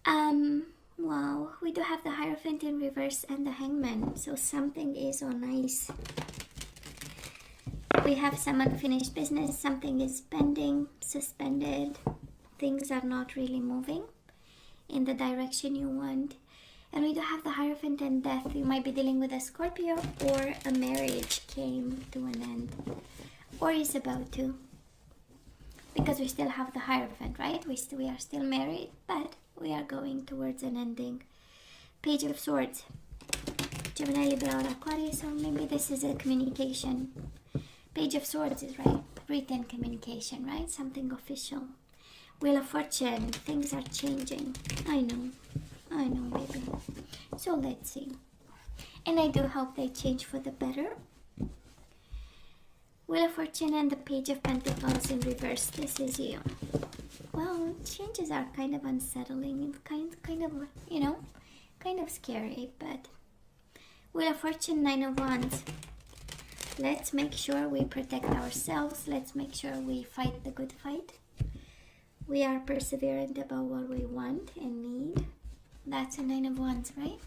Wow, we do have the Hierophant in reverse and the Hangman, so something is on ice. We have some unfinished business, something is pending, suspended, things are not really moving in the direction you want. And we do have the Hierophant and Death. You might be dealing with a Scorpio, or a marriage came to an end, or is about to. Because we still have the Hierophant, right? We are still married, but we are going towards an ending. Page of Swords. Gemini, Libra, or Aquarius, or maybe this is a communication. Page of Swords is right, written communication, right? Something official. Wheel of Fortune, things are changing. I know, baby. So let's see. And I do hope they change for the better. Wheel of Fortune and the Page of Pentacles in reverse. This is you. Well, changes are kind of unsettling and kind of, you know, kind of scary, but Wheel of Fortune, Nine of Wands. Let's make sure we protect ourselves. Let's make sure we fight the good fight. We are perseverant about what we want and need. That's a Nine of Wands, right?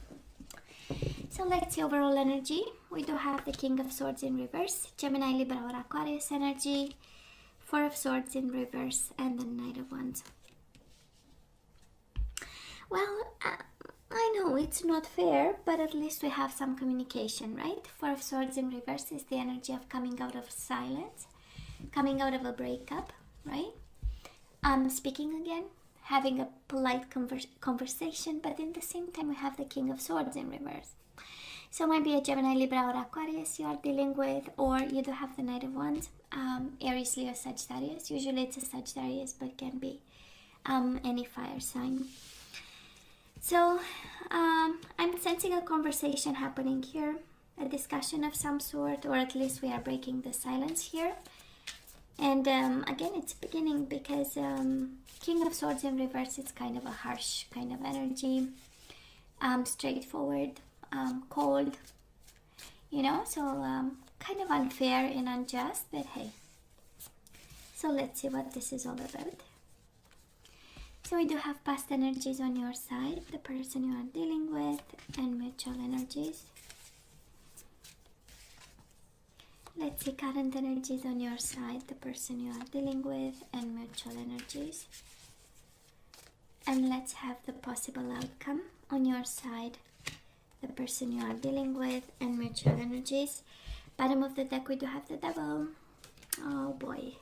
So let's see overall energy. We do have the King of Swords in reverse, Gemini, Libra, or Aquarius energy, Four of Swords in reverse, and the Knight of Wands. Well, I know it's not fair, but at least we have some communication, right? Four of Swords in reverse is the energy of coming out of silence, coming out of a breakup, right? Speaking again, having a polite conversation, but in the same time we have the King of Swords in reverse. So maybe a Gemini, Libra, or Aquarius you are dealing with, or you do have the Knight of Wands, Aries, Leo, Sagittarius. Usually it's a Sagittarius, but can be any fire sign. So I'm sensing a conversation happening here, a discussion of some sort, or at least we are breaking the silence here. And again, it's beginning because King of Swords in reverse, it's kind of a harsh kind of energy, straightforward, cold, you know, so kind of unfair and unjust, but hey. So let's see what this is all about. So we do have past energies on your side, the person you are dealing with, and mutual energies. Let's see current energies on your side, the person you are dealing with, and mutual energies. And let's have the possible outcome on your side, the person you are dealing with, and mutual energies. Bottom of the deck, we do have the Devil. Oh boy.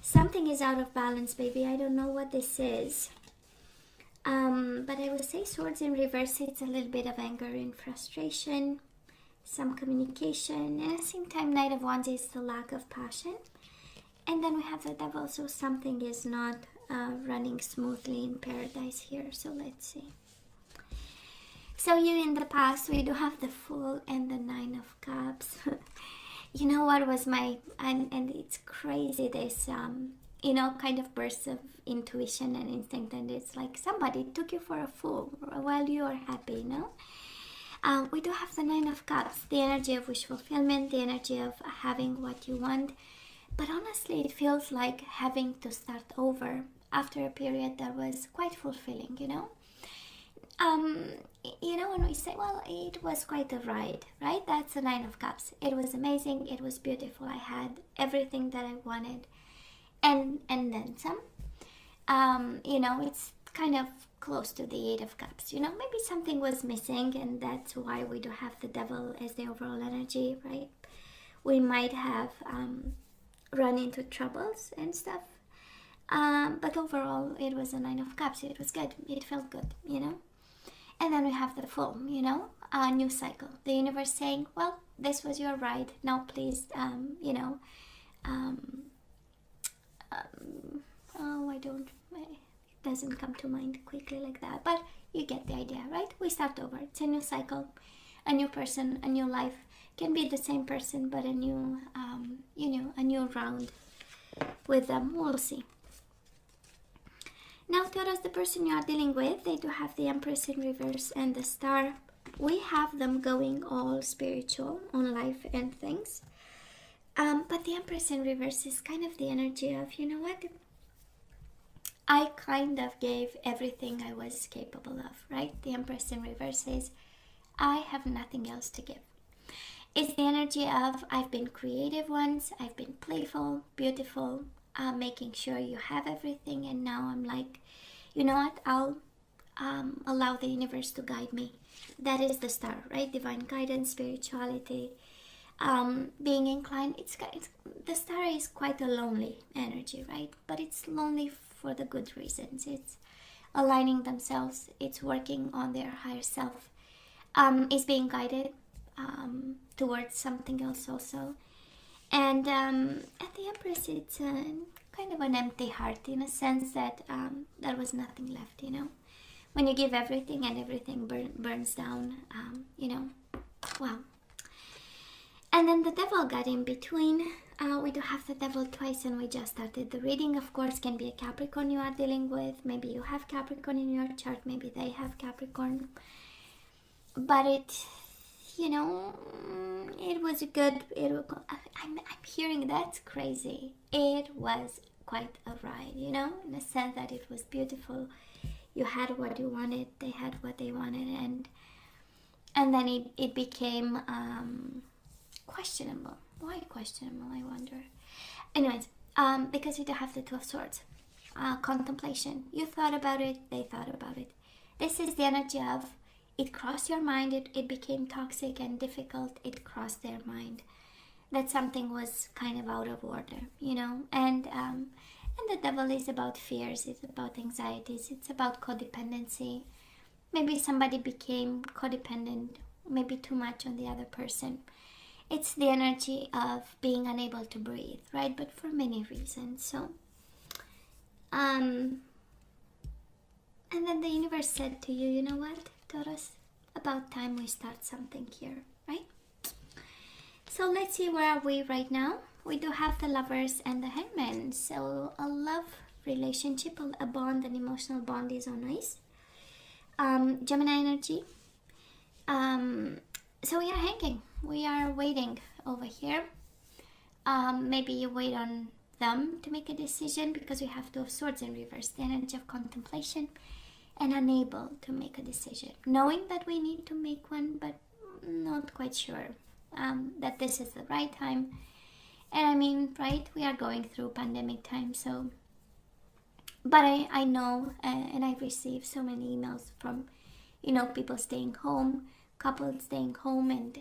Something is out of balance, baby. I don't know what this is. But I would say Swords in reverse, it's a little bit of anger and frustration, some communication, and at the same time Knight of Wands is the lack of passion. And then we have the Devil, so something is not running smoothly in paradise here. So let's see. So you in the past, we do have the Fool and the Nine of Cups. You know what was my, and it's crazy, this, you know, kind of burst of intuition and instinct, and it's like somebody took you for a fool while you are happy, you know? We do have the Nine of Cups, the energy of wish fulfillment, the energy of having what you want, but honestly it feels like having to start over after a period that was quite fulfilling, you know? You know, when we say, well, it was quite a ride, right? That's the Nine of Cups. It was amazing, it was beautiful, I had everything that I wanted, and then some. You know, it's kind of close to the Eight of Cups, you know, maybe something was missing, and that's why we do have the Devil as the overall energy, right? We might have run into troubles and stuff, but overall it was a Nine of Cups. It was good, it felt good, you know. And then we have the Fool, you know, a new cycle. The universe saying, well, this was your ride. Now please, you know, it doesn't come to mind quickly like that. But you get the idea, right? We start over. It's a new cycle, a new person, a new life. Can be the same person, but a new, you know, a new round with them. We'll see. Now, Taurus, the person you are dealing with, they do have the Empress in reverse and the Star. We have them going all spiritual on life and things. But the Empress in reverse is kind of the energy of, you know what? I kind of gave everything I was capable of, right? The Empress in reverse says, I have nothing else to give. It's the energy of, I've been creative once, I've been playful, beautiful, making sure you have everything, and now I'm like, you know what, I'll allow the universe to guide me. That is the star, right? Divine guidance, spirituality, being inclined. The star is quite a lonely energy, right? But it's lonely for the good reasons. It's aligning themselves, it's working on their higher self, it's being guided towards something else also. And at the Empress, it's kind of an empty heart, in a sense that there was nothing left, you know. When you give everything and everything burns down, you know, wow. And then the devil got in between. We do have the devil twice, and we just started the reading. Of course, can be a Capricorn you are dealing with. Maybe you have Capricorn in your chart. Maybe they have Capricorn. But it, you know, it was good. I'm hearing that's crazy. It was quite a ride, you know, in the sense that it was beautiful. You had what you wanted. They had what they wanted, and then it became questionable. Why questionable, I wonder? Anyways, because you do have the Two of Swords. Contemplation. You thought about it, they thought about it. This is the energy of, it crossed your mind, it became toxic and difficult, it crossed their mind. That something was kind of out of order, you know? And the devil is about fears, it's about anxieties, it's about codependency. Maybe somebody became codependent, maybe too much on the other person. It's the energy of being unable to breathe, right? But for many reasons. So, and then the universe said to you, you know what, Taurus? About time we start something here, right? So let's see, where are we right now? We do have the Lovers and the Hangman. So a love relationship, a bond, an emotional bond is on ice. Gemini energy. So we are hanging. We are waiting over here. Maybe you wait on them to make a decision, because we have Two of Swords in reverse, the energy of contemplation, and unable to make a decision. Knowing that we need to make one, but not quite sure that this is the right time. And I mean, right, we are going through pandemic time, so... But I know, and I receive so many emails from, you know, people staying home, couples staying home, and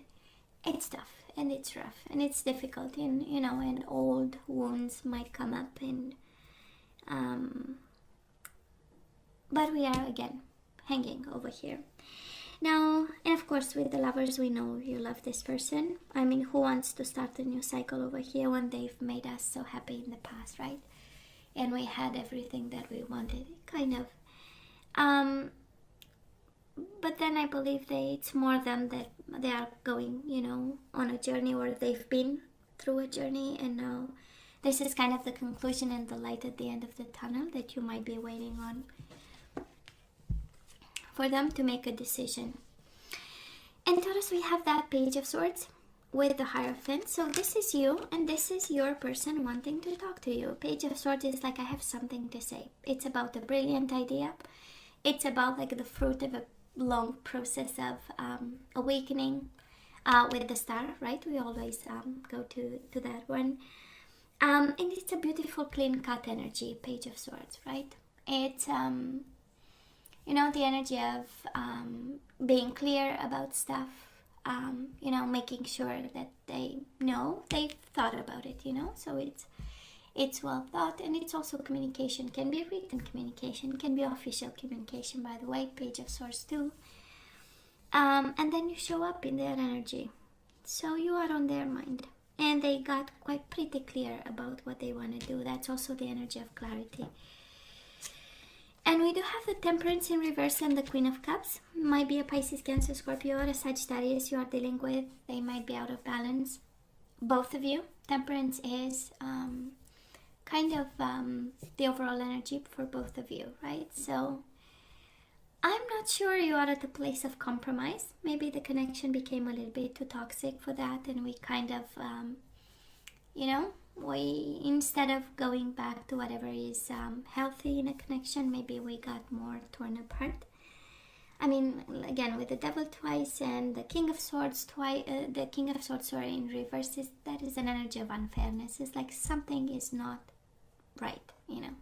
it's tough, and it's rough, and it's difficult, and, you know, and old wounds might come up, and but we are again hanging over here now. And of course, with the Lovers, we know you love this person. I mean, who wants to start a new cycle over here when they've made us so happy in the past, right? And we had everything that we wanted, kind of. But then I believe it's more them, that they are going, you know, on a journey, or they've been through a journey, and now this is kind of the conclusion and the light at the end of the tunnel that you might be waiting on, for them to make a decision. And Taurus, we have that Page of Swords with the Hierophant. So this is you, and this is your person wanting to talk to you. Page of Swords is like, I have something to say. It's about a brilliant idea. It's about like the fruit of a long process of awakening with the Star, right? We always go to that one. And it's a beautiful, clean-cut energy, Page of Swords, right? It's, you know, the energy of being clear about stuff, you know, making sure that they know they've thought about it, you know? So it's well thought, and it's also communication. Can be written communication, can be official communication, by the way, Page of Swords too. And then you show up in their energy. So you are on their mind. And they got quite pretty clear about what they want to do. That's also the energy of clarity. And we do have the Temperance in reverse and the Queen of Cups. Might be a Pisces, Cancer, Scorpio, or a Sagittarius you are dealing with. They might be out of balance. Both of you. Temperance is kind of the overall energy for both of you, right? So I'm not sure you are at a place of compromise. Maybe the connection became a little bit too toxic for that, and we kind of, you know, we, instead of going back to whatever is healthy in a connection, maybe we got more torn apart. I mean, again, with the Devil twice and the King of Swords twice, the King of Swords, sorry, in reverse, that is an energy of unfairness. It's like something is not right, you know.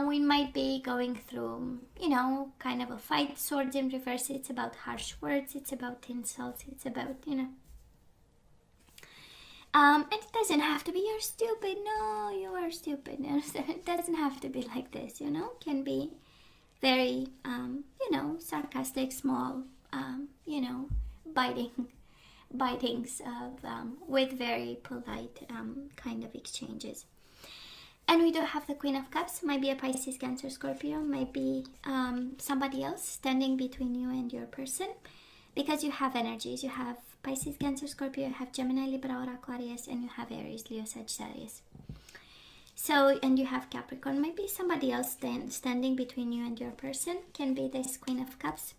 We might be going through, you know, kind of a fight. Swords in reverse, it's about harsh words, it's about insults, it's about, you know. And it doesn't have to be you're stupid, no, you are stupid. It doesn't have to be like this, you know. It can be very, you know, sarcastic, small, you know, bitings of, with very polite kind of exchanges. And we do have the Queen of Cups. Might be a Pisces, Cancer, Scorpio. Might be somebody else standing between you and your person. Because you have energies. You have Pisces, Cancer, Scorpio. You have Gemini, Libra, or Aquarius. And you have Aries, Leo, Sagittarius. So, and you have Capricorn. Might be somebody else standing between you and your person. Can be this Queen of Cups.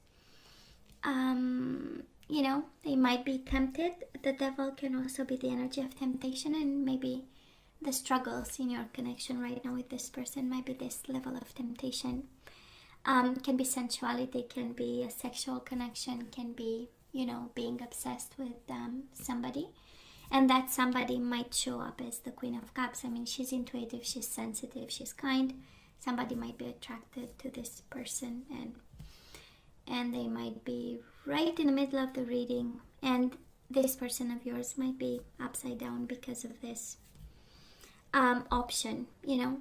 You know, they might be tempted. The Devil can also be the energy of temptation, and maybe the struggles in your connection right now with this person might be this level of temptation. Can be sensuality, can be a sexual connection, can be, you know, being obsessed with somebody. And that somebody might show up as the Queen of Cups. I mean, she's intuitive, she's sensitive, she's kind. Somebody might be attracted to this person, and they might be right in the middle of the reading, and this person of yours might be upside down because of this option, you know.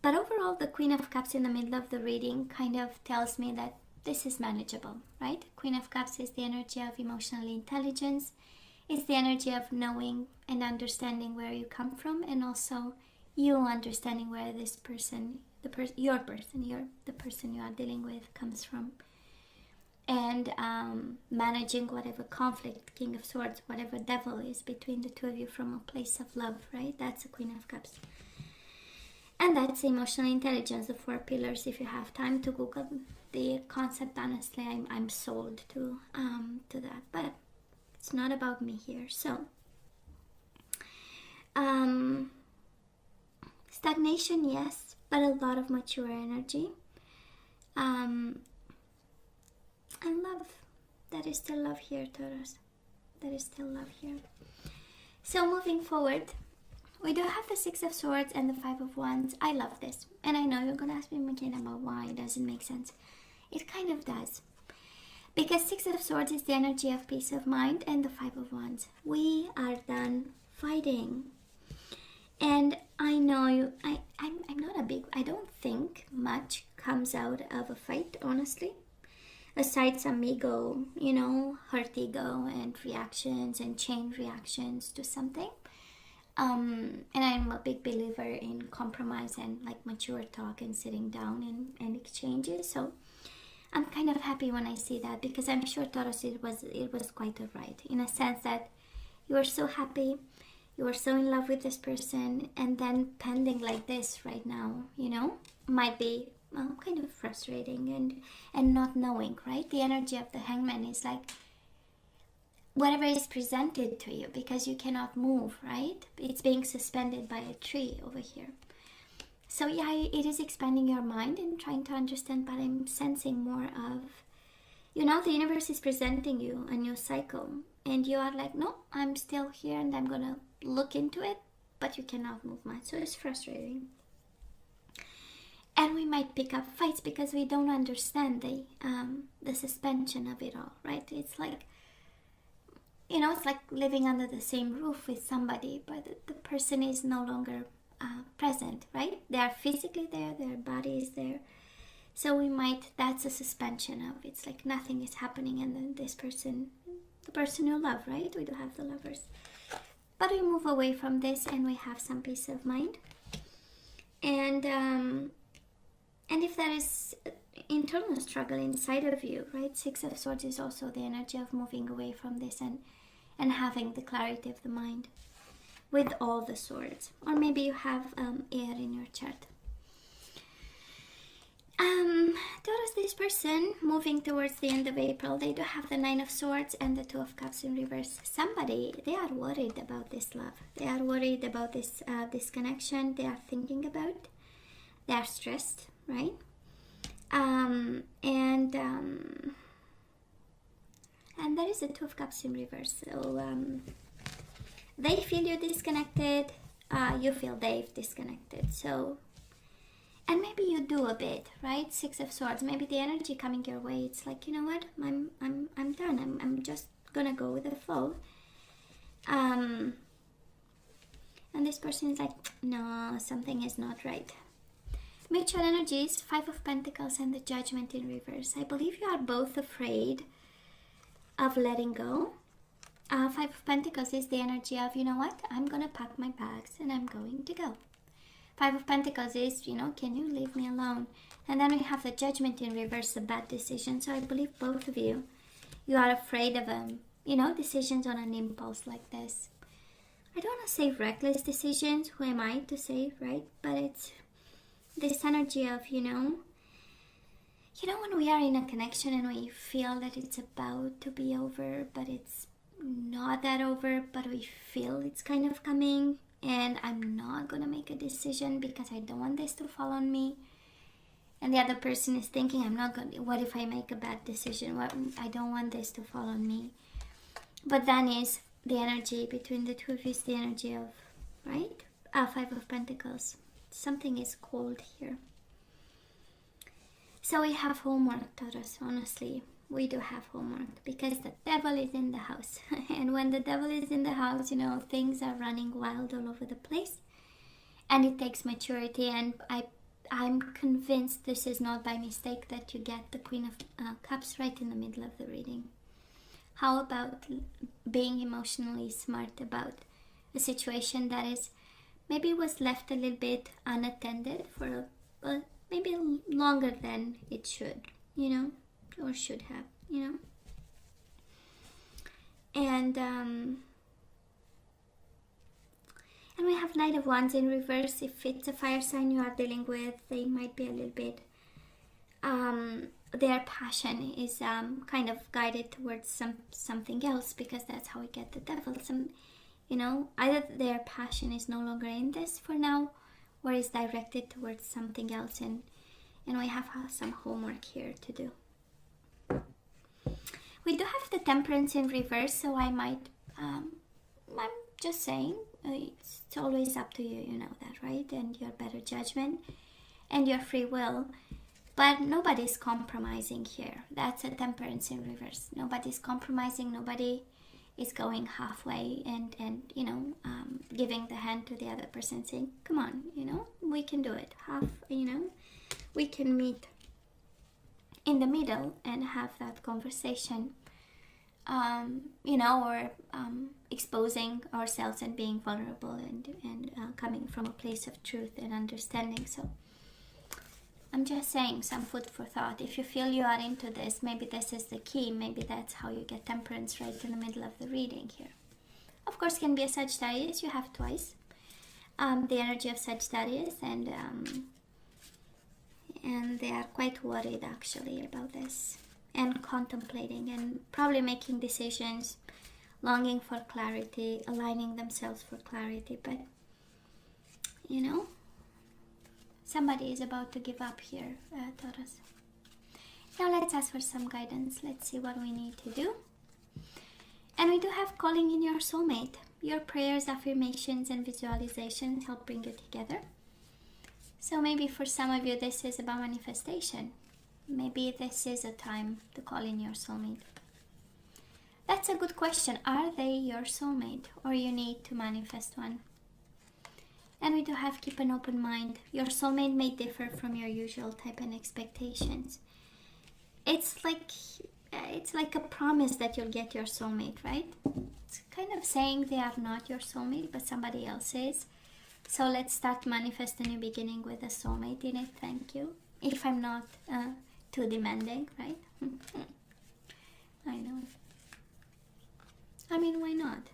But overall, the Queen of Cups in the middle of the reading kind of tells me that this is manageable, right? Queen of Cups is the energy of emotional intelligence. It's the energy of knowing and understanding where you come from, and also you understanding where this person, the person you are dealing with comes from. And managing whatever conflict, King of Swords, whatever Devil is between the two of you from a place of love, right? That's the Queen of Cups. And that's emotional intelligence, the 4 pillars. If you have time to Google the concept, honestly, I'm sold to that. But it's not about me here. So, stagnation, yes, but a lot of mature energy. And love. There is still love here, Taurus. There is still love here. So moving forward, we do have the 6 of Swords and the 5 of Wands. I love this. And I know you're going to ask me again about why it doesn't make sense. It kind of does. Because 6 of Swords is the energy of peace of mind, and the 5 of Wands. We are done fighting. And I know you, I'm not a big, I don't think much comes out of a fight, honestly. Aside some ego, you know, hurt ego and reactions and chain reactions to something. And I'm a big believer in compromise and like mature talk and sitting down and exchanges. So I'm kind of happy when I see that, because I'm sure, Taurus, it was quite a ride, in a sense that you were so happy, you were so in love with this person, and then pending like this right now, you know, might be kind of frustrating and not knowing, right? The energy of the Hangman is like whatever is presented to you, because you cannot move, right? It's being suspended by a tree over here. So yeah, it is expanding your mind and trying to understand, but I'm sensing more of, you know, the universe is presenting you a new cycle, and you are like, no, I'm still here and I'm gonna look into it, but you cannot move much. So it's frustrating. And we might pick up fights because we don't understand the suspension of it all, right? It's like, you know, it's like living under the same roof with somebody, but the person is no longer present, right? They are physically there, their body is there. So we might, that's a suspension of, it's like nothing is happening, and then this person, the person you love, right? We do have the Lovers. But we move away from this and we have some peace of mind. And if there is internal struggle inside of you, right? 6 of Swords is also the energy of moving away from this and having the clarity of the mind with all the swords. Or maybe you have air in your chart. Taurus, because this person moving towards the end of April, they do have the Nine of Swords and the Two of Cups in reverse. Somebody, they are worried about this love. They are worried about this this connection. They are thinking about. They are stressed, right? And there is a Two of Cups in reverse. So they feel you disconnected. You feel they've disconnected. So. And maybe you do a bit, right? Six of Swords. Maybe the energy coming your way, it's like, you know what? I'm done. I'm just gonna go with the flow. And this person is like, no, something is not right. Mutual energies, Five of Pentacles and the Judgment in reverse. I believe you are both afraid of letting go. Five of Pentacles is the energy of, you know what? I'm gonna pack my bags and I'm going to go. Five of Pentacles is, you know, can you leave me alone? And then we have the Judgment in reverse, the bad decision. So I believe both of you, you are afraid of, you know, decisions on an impulse like this. I don't want to say reckless decisions. Who am I to say, right? But it's this energy of, you know, when we are in a connection and we feel that it's about to be over, but it's not that over, but we feel it's kind of coming. And I'm not gonna make a decision because I don't want this to fall on me. And the other person is thinking, what if I make a bad decision? I don't want this to fall on me. But then is the energy between the two of you is the energy of, right? Five of Pentacles. Something is cold here. So we have homework, Taurus, honestly. We do have homework because the devil is in the house. And when the devil is in the house, you know, things are running wild all over the place. And it takes maturity. And I'm convinced this is not by mistake that you get the Queen of Cups right in the middle of the reading. How about being emotionally smart about a situation that is maybe was left a little bit unattended for maybe longer than it should, you know? Or should have, you know. And we have Knight of Wands in reverse. If it's a fire sign you are dealing with, they might be a little bit their passion is kind of guided towards something else, because that's how we get the devil. You know, either their passion is no longer in this for now, or is directed towards something else, and we have some homework here to do. We do have the Temperance in reverse, so I might, I'm just saying, it's always up to you, you know that, right? And your better judgment and your free will. But nobody's compromising here. That's a Temperance in reverse. Nobody's compromising, nobody is going halfway and you know, giving the hand to the other person, saying, come on, you know, we can do it. You know, we can meet in the middle and have that conversation, you know, or exposing ourselves and being vulnerable and coming from a place of truth and understanding. So I'm just saying, some food for thought. If you feel you are into this, maybe this is the key. Maybe that's how you get Temperance right in the middle of the reading here. Of course, can be a Sagittarius. You have twice the energy of Sagittarius, and they are quite worried actually about this, and contemplating and probably making decisions, longing for clarity, aligning themselves for clarity. But you know, somebody is about to give up here, Taurus. Now let's ask for some guidance. Let's see what we need to do. And we do have calling in your soulmate. Your prayers, affirmations, and visualizations help bring you together. So maybe for some of you this is about manifestation. Maybe this is a time to call in your soulmate. That's a good question. Are they your soulmate, or you need to manifest one? And we do have keep an open mind. Your soulmate may differ from your usual type and expectations. It's like a promise that you'll get your soulmate, right? It's kind of saying they are not your soulmate, but somebody else is. So let's start manifest a new beginning with a soulmate in it. Thank you. If I'm not too demanding, right? I know. I mean, why not?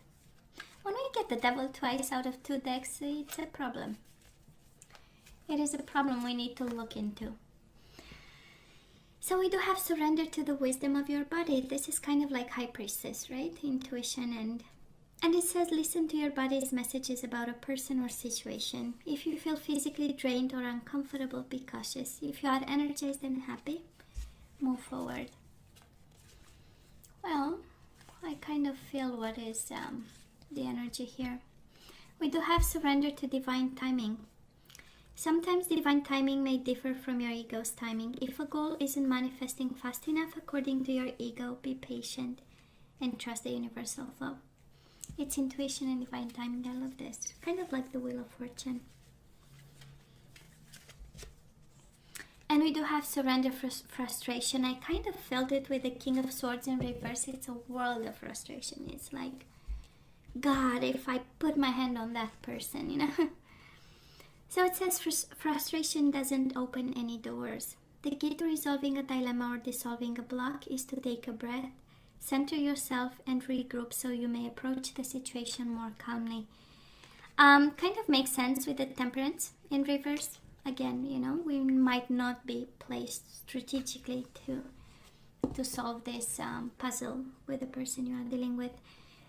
When we get the devil twice out of 2 decks, it's a problem. It is a problem we need to look into. So we do have surrender to the wisdom of your body. This is kind of like High Priestess, right? Intuition and it says listen to your body's messages about a person or situation. If you feel physically drained or uncomfortable, be cautious. If you are energized and happy, move forward. Well, I kind of feel what is the energy here. We do have surrender to divine timing. Sometimes divine timing may differ from your ego's timing. If a goal isn't manifesting fast enough according to your ego, be patient and trust the universal flow. It's intuition and divine timing. I love this. Kind of like the Wheel of Fortune. And we do have surrender frustration. I kind of felt it with the King of Swords in reverse. It's a world of frustration. It's like, God, if I put my hand on that person, you know. So it says frustration doesn't open any doors. The key to resolving a dilemma or dissolving a block is to take a breath, center yourself, and regroup so you may approach the situation more calmly. Kind of makes sense with the Temperance in reverse. Again, you know, we might not be placed strategically to solve this puzzle with the person you are dealing with.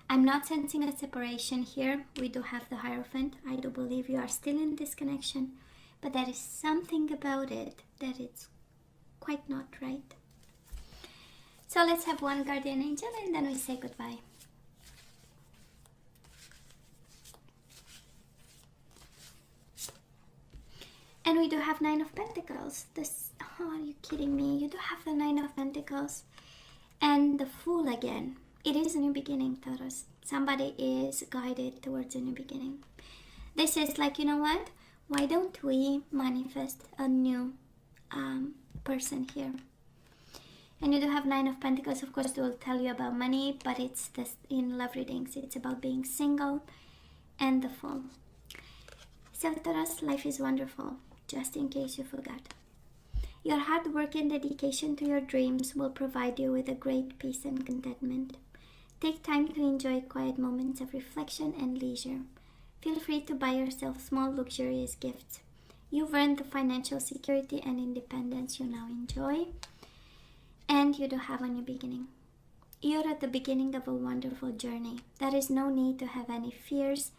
I'm not sensing a separation here. We do have the Hierophant. I do believe you are still in this connection, but there is something about it that it's quite not right. So let's have one guardian angel and then we say goodbye. And we do have Nine of Pentacles. This, oh, are you kidding me? You do have the Nine of Pentacles and the Fool again. It is a new beginning, Taurus. Somebody is guided towards a new beginning. This is like, you know what? Why don't we manifest a new person here? And you do have Nine of Pentacles. Of course, they will tell you about money, but it's this in love readings. It's about being single and the Fool. So, Taurus, life is wonderful, just in case you forgot. Your hard work and dedication to your dreams will provide you with a great peace and contentment. Take time to enjoy quiet moments of reflection and leisure. Feel free to buy yourself small luxurious gifts. You've earned the financial security and independence you now enjoy. And you do have a new beginning. You're at the beginning of a wonderful journey. There is no need to have any fears,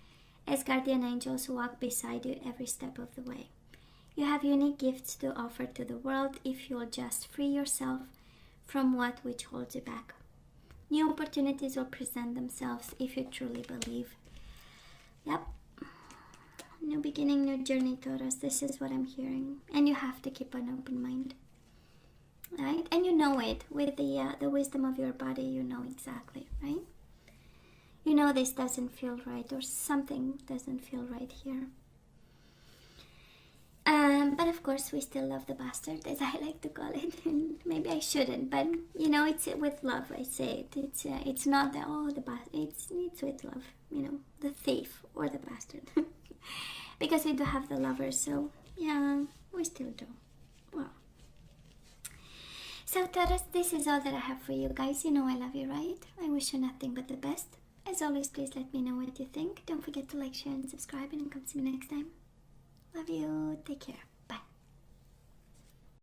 as guardian angels walk beside you every step of the way. You have unique gifts to offer to the world if you'll just free yourself from what which holds you back. New opportunities will present themselves if you truly believe. Yep. New beginning, new journey, Taurus. This is what I'm hearing. And you have to keep an open mind. Right? And you know it. With the wisdom of your body, you know exactly, right? You know this doesn't feel right, or something doesn't feel right here. But of course, we still love the bastard, as I like to call it. And maybe I shouldn't, but you know, it's with love. I say it. It's not that the bastard. It's with love. You know, the thief or the bastard, because we do have the lovers. So yeah, we still do. Well, so Taurus, this is all that I have for you guys. You know I love you, right? I wish you nothing but the best. As always, please let me know what you think. Don't forget to like, share, and subscribe, and come see me next time. Love you. Take care.